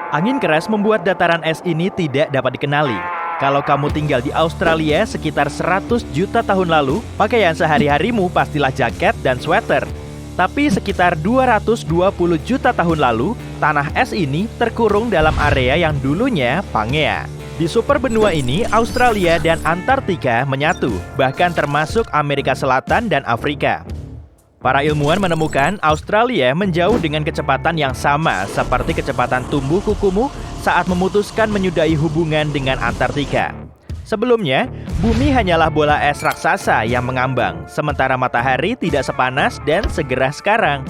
Angin keras membuat dataran es ini tidak dapat dikenali. Kalau kamu tinggal di Australia sekitar 100 juta tahun lalu, pakaian sehari-harimu pastilah jaket dan sweater. Tapi sekitar 220 juta tahun lalu, tanah es ini terkurung dalam area yang dulunya Pangea. Di super benua ini, Australia dan Antartika menyatu, bahkan termasuk Amerika Selatan dan Afrika. Para ilmuwan menemukan Australia menjauh dengan kecepatan yang sama seperti kecepatan tumbuh kukumu saat memutuskan menyudahi hubungan dengan Antartika. Sebelumnya, bumi hanyalah bola es raksasa yang mengambang, sementara matahari tidak sepanas dan segerah sekarang.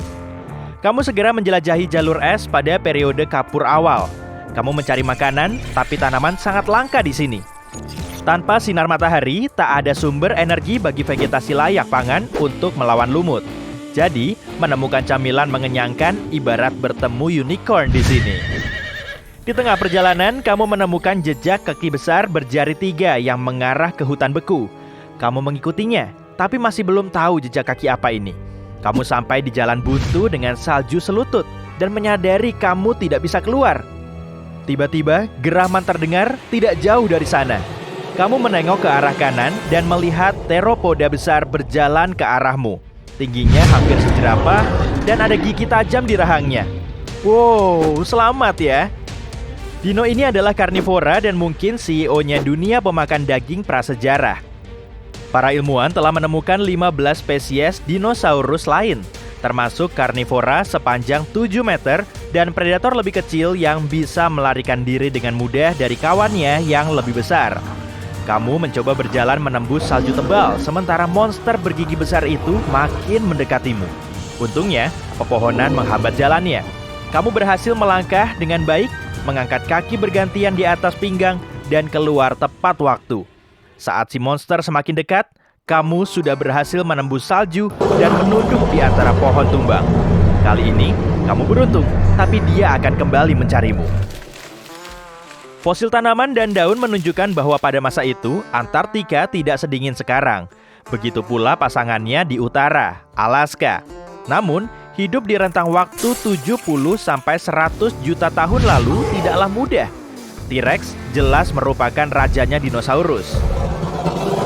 Kamu segera menjelajahi jalur es pada periode kapur awal. Kamu mencari makanan, tapi tanaman sangat langka di sini. Tanpa sinar matahari, tak ada sumber energi bagi vegetasi layak pangan untuk melawan lumut. Jadi, menemukan camilan mengenyangkan ibarat bertemu unicorn di sini. Di tengah perjalanan, kamu menemukan jejak kaki besar berjari 3 yang mengarah ke hutan beku. Kamu mengikutinya, tapi masih belum tahu jejak kaki apa ini. Kamu sampai di jalan buntu dengan salju selutut dan menyadari kamu tidak bisa keluar. Tiba-tiba, geraman terdengar tidak jauh dari sana. Kamu menengok ke arah kanan dan melihat teropoda besar berjalan ke arahmu. Tingginya hampir sejerapah dan ada gigi tajam di rahangnya. Wow, selamat ya! Dino ini adalah karnivora dan mungkin CEO-nya dunia pemakan daging prasejarah. Para ilmuwan telah menemukan 15 spesies dinosaurus lain, termasuk karnivora sepanjang 7 meter dan predator lebih kecil yang bisa melarikan diri dengan mudah dari kawannya yang lebih besar. Kamu mencoba berjalan menembus salju tebal, sementara monster bergigi besar itu makin mendekatimu. Untungnya, pepohonan menghambat jalannya. Kamu berhasil melangkah dengan baik, mengangkat kaki bergantian di atas pinggang, dan keluar tepat waktu. Saat si monster semakin dekat, kamu sudah berhasil menembus salju dan menunduk di antara pohon tumbang. Kali ini, kamu beruntung, tapi dia akan kembali mencarimu. Fosil tanaman dan daun menunjukkan bahwa pada masa itu, Antartika tidak sedingin sekarang. Begitu pula pasangannya di utara, Alaska. Namun, hidup di rentang waktu 70-100 juta tahun lalu tidaklah mudah. T-Rex jelas merupakan rajanya dinosaurus.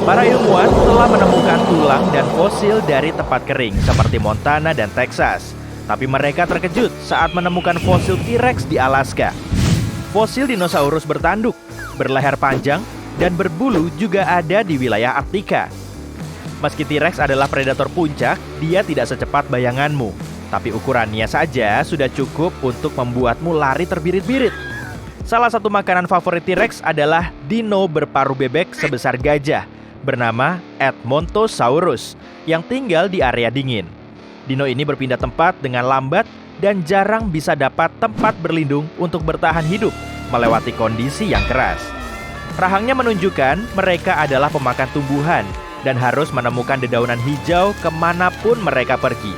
Para ilmuwan telah menemukan tulang dan fosil dari tempat kering seperti Montana dan Texas. Tapi mereka terkejut saat menemukan fosil T-Rex di Alaska. Fosil dinosaurus bertanduk, berleher panjang, dan berbulu juga ada di wilayah Arktika. Meski T-Rex adalah predator puncak, dia tidak secepat bayanganmu. Tapi ukurannya saja sudah cukup untuk membuatmu lari terbirit-birit. Salah satu makanan favorit T-Rex adalah dino berparuh bebek sebesar gajah, bernama Edmontosaurus, yang tinggal di area dingin. Dino ini berpindah tempat dengan lambat dan jarang bisa dapat tempat berlindung untuk bertahan hidup melewati kondisi yang keras. Rahangnya menunjukkan mereka adalah pemakan tumbuhan dan harus menemukan dedaunan hijau kemanapun mereka pergi.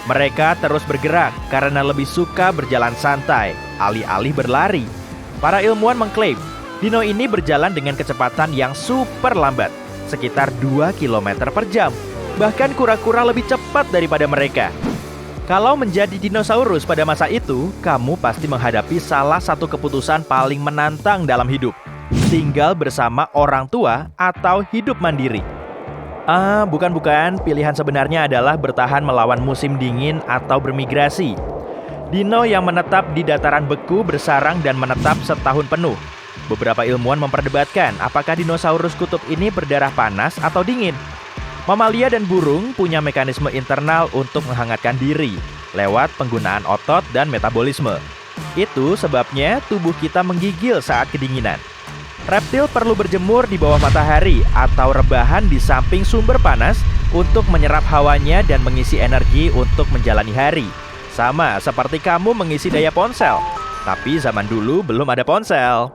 Mereka terus bergerak karena lebih suka berjalan santai, alih-alih berlari. Para ilmuwan mengklaim, dino ini berjalan dengan kecepatan yang super lambat, sekitar 2 km per jam. Bahkan kura-kura lebih cepat daripada mereka. Kalau menjadi dinosaurus pada masa itu, kamu pasti menghadapi salah satu keputusan paling menantang dalam hidup. Tinggal bersama orang tua atau hidup mandiri. Bukan. Pilihan sebenarnya adalah bertahan melawan musim dingin atau bermigrasi. Dino yang menetap di dataran beku bersarang dan menetap setahun penuh. Beberapa ilmuwan memperdebatkan apakah dinosaurus kutub ini berdarah panas atau dingin. Mamalia dan burung punya mekanisme internal untuk menghangatkan diri lewat penggunaan otot dan metabolisme. Itu sebabnya tubuh kita menggigil saat kedinginan. Reptil perlu berjemur di bawah matahari atau rebahan di samping sumber panas untuk menyerap hawanya dan mengisi energi untuk menjalani hari. Sama seperti kamu mengisi daya ponsel, tapi zaman dulu belum ada ponsel.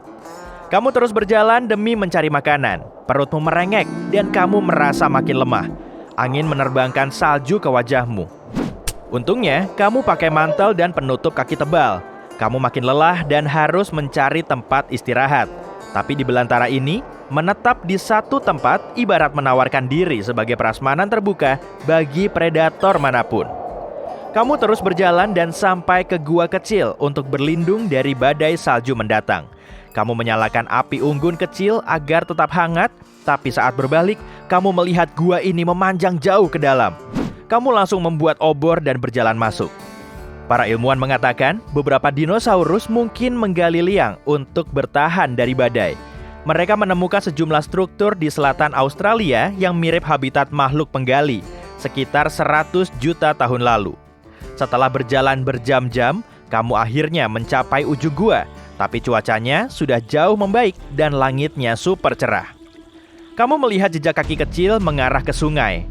Kamu terus berjalan demi mencari makanan. Perutmu merengek dan kamu merasa makin lemah. Angin menerbangkan salju ke wajahmu. Untungnya, kamu pakai mantel dan penutup kaki tebal. Kamu makin lelah dan harus mencari tempat istirahat. Tapi di belantara ini, menetap di satu tempat ibarat menawarkan diri sebagai prasmanan terbuka bagi predator manapun. Kamu terus berjalan dan sampai ke gua kecil untuk berlindung dari badai salju mendatang. Kamu menyalakan api unggun kecil agar tetap hangat, tapi saat berbalik, kamu melihat gua ini memanjang jauh ke dalam. Kamu langsung membuat obor dan berjalan masuk. Para ilmuwan mengatakan beberapa dinosaurus mungkin menggali liang untuk bertahan dari badai. Mereka menemukan sejumlah struktur di selatan Australia yang mirip habitat makhluk penggali, sekitar 100 juta tahun lalu. Setelah berjalan berjam-jam, kamu akhirnya mencapai ujung gua, tapi cuacanya sudah jauh membaik dan langitnya super cerah. Kamu melihat jejak kaki kecil mengarah ke sungai.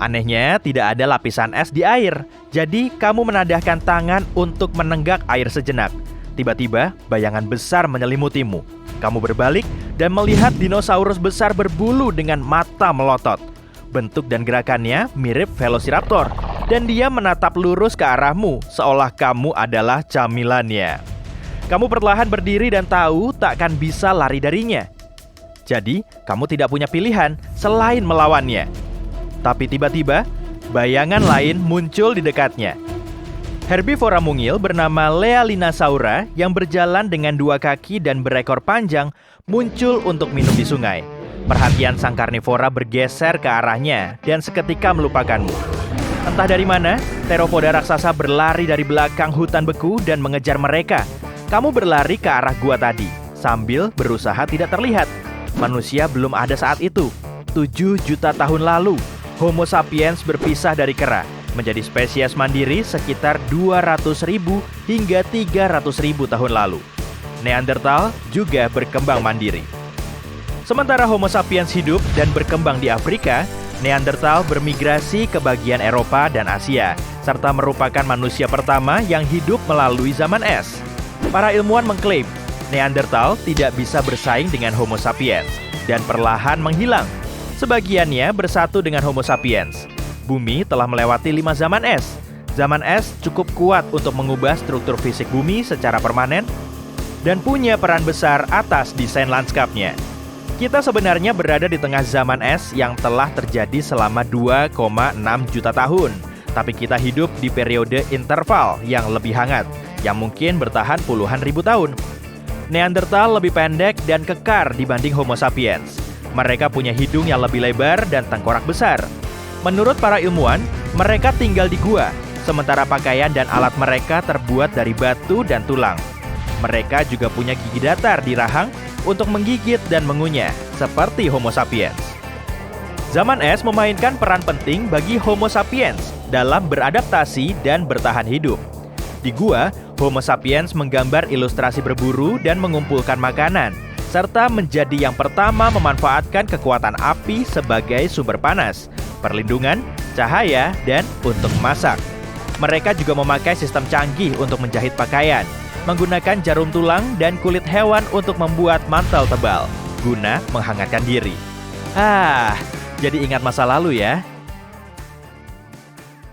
Anehnya, tidak ada lapisan es di air, jadi kamu menadahkan tangan untuk menenggak air sejenak. Tiba-tiba, bayangan besar menyelimutimu. Kamu berbalik dan melihat dinosaurus besar berbulu dengan mata melotot. Bentuk dan gerakannya mirip Velociraptor, dan dia menatap lurus ke arahmu seolah kamu adalah camilannya. Kamu perlahan berdiri dan tahu takkan bisa lari darinya. Jadi, kamu tidak punya pilihan selain melawannya. Tapi tiba-tiba, bayangan lain muncul di dekatnya. Herbivora mungil bernama Lealinasaura yang berjalan dengan 2 kaki dan berekor panjang muncul untuk minum di sungai. Perhatian sang karnivora bergeser ke arahnya dan seketika melupakanmu. Entah dari mana, teropoda raksasa berlari dari belakang hutan beku dan mengejar mereka. Kamu berlari ke arah gua tadi, sambil berusaha tidak terlihat. Manusia belum ada saat itu. 7 juta tahun lalu, Homo sapiens berpisah dari kera, menjadi spesies mandiri sekitar 200.000 hingga 300.000 tahun lalu. Neanderthal juga berkembang mandiri. Sementara Homo sapiens hidup dan berkembang di Afrika, Neanderthal bermigrasi ke bagian Eropa dan Asia, serta merupakan manusia pertama yang hidup melalui zaman es. Para ilmuwan mengklaim Neanderthal tidak bisa bersaing dengan Homo sapiens dan perlahan menghilang. Sebagiannya bersatu dengan Homo sapiens. Bumi telah melewati 5 zaman es. Zaman es cukup kuat untuk mengubah struktur fisik bumi secara permanen dan punya peran besar atas desain lanskapnya. Kita sebenarnya berada di tengah zaman es yang telah terjadi selama 2,6 juta tahun. Tapi kita hidup di periode interval yang lebih hangat, yang mungkin bertahan puluhan ribu tahun. Neanderthal lebih pendek dan kekar dibanding Homo sapiens. Mereka punya hidung yang lebih lebar dan tengkorak besar. Menurut para ilmuwan, mereka tinggal di gua, sementara pakaian dan alat mereka terbuat dari batu dan tulang. Mereka juga punya gigi datar di rahang untuk menggigit dan mengunyah, seperti Homo sapiens. Zaman es memainkan peran penting bagi Homo sapiens dalam beradaptasi dan bertahan hidup. Di gua, Homo sapiens menggambar ilustrasi berburu dan mengumpulkan makanan, serta menjadi yang pertama memanfaatkan kekuatan api sebagai sumber panas, perlindungan, cahaya, dan untuk memasak. Mereka juga memakai sistem canggih untuk menjahit pakaian, menggunakan jarum tulang dan kulit hewan untuk membuat mantel tebal, guna menghangatkan diri. Jadi ingat masa lalu ya.